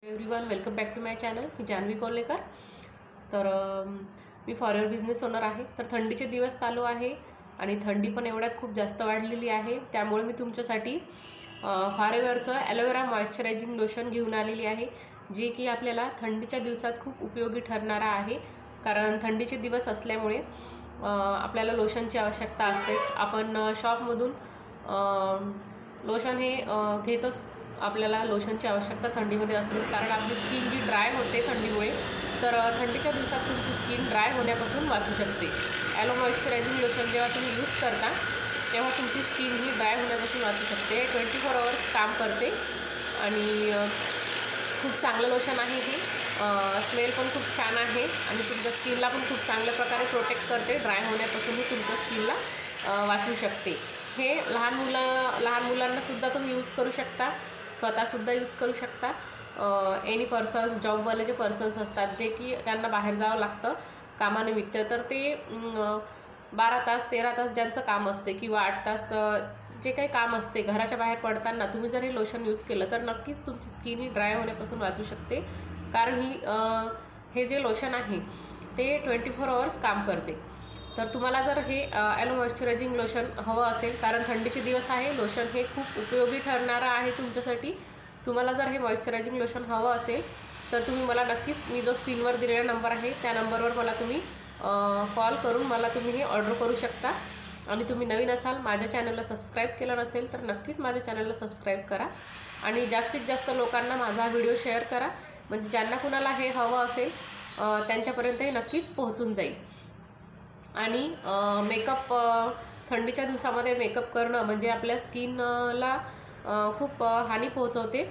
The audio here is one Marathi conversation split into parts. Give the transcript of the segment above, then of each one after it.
Everyone, welcome back to my channel. मी जान्हवी कोल्हेकर. तर मी फॉरेवर बिझनेस ओनर आहे. तर थंडीचे दिवस चालू आहे आणि थंडी पण एवढ्यात खूप जास्त वाढलेली आहे. त्यामुळे मी तुमच्यासाठी फॉरेवरचं ॲलोवेरा मॉइश्चरायझिंग लोशन घेऊन आलेली आहे, जे की आपल्याला थंडीच्या दिवसात खूप उपयोगी ठरणारा आहे. कारण थंडीचे दिवस असल्यामुळे आपल्याला लोशनची आवश्यकता असतेच. आपण शॉपमधून लोशन हे घेतच. आपल्याला लोशनची आवश्यकता थंडीमध्ये असतेच, कारण आपली स्किन जी ड्राय होते थंडीमुळे, तर थंडीच्या दिवसात तुमची स्किन ड्राय होण्यापासून वाचू शकते. ॲलो मॉइश्चरायझिंग लोशन जेव्हा तुम्ही यूज करता तेव्हा तुमची स्किन ही ड्राय होण्यापासून वाचू शकते. 24 आवर्स काम करते आणि खूप चांगलं लोशन आहे हे. स्मेल पण खूप छान आहे आणि तुमच्या स्किनला पण खूप चांगल्या प्रकारे प्रोटेक्ट करते. ड्राय होण्यापासूनही तुमच्या स्किनला वाचू शकते. हे लहान मुलांनासुद्धा तुम्ही यूज करू शकता, स्वतःसुद्धा यूज करू शकता. एनी पर्सन्स, जॉबवाले जे पर्सन्स असतात, जे की त्यांना बाहेर जावं लागतं कामानिमित्त, तर ते 12 तास 13 तास ज्यांचं काम असते किंवा 8 तास जे काही काम असते, घराच्या बाहेर पडताना तुम्ही जर हे लोशन यूज केलं तर नक्कीच तुमची स्किन ही ड्राय होण्यापासून वाचू शकते. कारण हे जे लोशन आहे ते 24 आवर्स काम करते. तर तुम्हाला जर हे ॲलो मॉइश्चरायझिंग लोशन हवं असेल, कारण थंडीचे दिवस आहे, लोशन हे खूप उपयोगी ठरणारं आहे तुमच्यासाठी. तुम्हाला जर हे मॉइश्चरायझिंग लोशन हवं असेल तर तुम्ही मला नक्कीच, मी जो स्क्रीनवर दिलेला नंबर आहे त्या नंबरवर मला तुम्ही कॉल करून मला तुम्ही हे ऑर्डर करू शकता. आणि तुम्ही नवीन असाल, माझ्या चॅनलला सबस्क्राईब केलं नसेल तर नक्कीच माझ्या चॅनलला सबस्क्राईब करा आणि जास्तीत जास्त लोकांना माझा व्हिडिओ शेअर करा, म्हणजे ज्यांना कुणाला हे हवं असेल त्यांच्यापर्यंत हे नक्कीच पोहोचून जाईल. आणि मेकअप, थंडीच्या दिवसामध्ये मेकअप करणं म्हणजे आपल्या स्किनला खूप हानी पोहोचवते.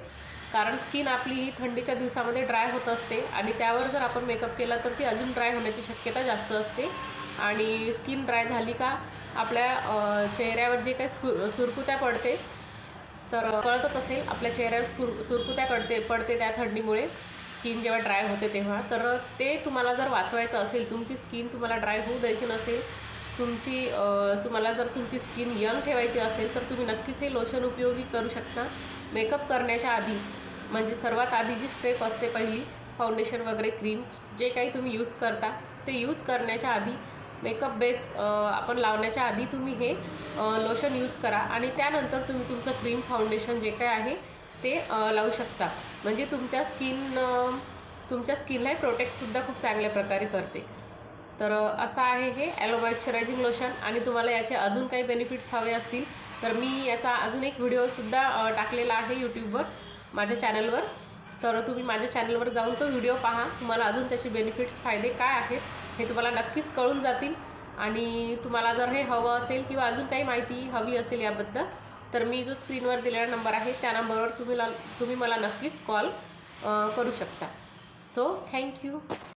कारण स्किन आपली ही थंडीच्या दिवसामध्ये ड्राय होत असते आणि त्यावर जर आपण मेकअप केला तर ती अजून ड्राय होण्याची शक्यता जास्त असते. आणि स्किन ड्राय झाली का आपल्या चेहऱ्यावर जे काही सुरकुत्या पडते, तर कळतच असेल आपल्या चेहऱ्यावर सुरकुत्या पडते त्या थंडीमुळे, स्किन जेव्हा ड्राय होते तेव्हा. तर ते तुम्हाला जर वाचवायचं असेल, तुमची स्किन तुम्हाला ड्राय होऊ द्यायची नसेल, तुम्हाला जर तुमची स्किन यंग ठेवायची असेल तर तुम्ही नक्कीच हे लोशन उपयोगी करू शकता. मेकअप करण्याच्या आधी, म्हणजे सर्वात आधी जी स्टेप असते पहिली, फाउंडेशन वगैरे क्रीम जे काही तुम्ही यूज करता ते यूज करण्याच्या आधी, मेकअप बेस आपण लावण्याच्या आधी तुम्ही हे लोशन यूज करा आणि त्यानंतर तुम्ही तुमचं क्रीम फाउंडेशन जे काय आहे ते लावू शकता. म्हणजे तुमच्या स्किनला प्रोटेक्टसुद्धा खूप चांगल्या प्रकारे करते. तर असं आहे हे ॲलो मॉइश्चरायझिंग लोशन. आणि तुम्हाला याचे अजून काही बेनिफिट्स हवे असतील तर मी याचा अजून एक व्हिडिओसुद्धा टाकलेला आहे यूट्यूबवर, माझ्या चॅनलवर. तर तुम्ही माझ्या चॅनलवर जाऊन तो व्हिडिओ पहा. तुम्हाला अजून त्याचे बेनिफिट्स, फायदे काय आहेत हे तुम्हाला नक्कीच कळून जातील. आणि तुम्हाला जर हे हवं असेल किंवा अजून काही माहिती हवी असेल याबद्दल, तर मी जो स्क्रीनवर दिलेला नंबर आहे त्या नंबरवर तुम्ही मला नक्कीच कॉल करू शकता. So thank you.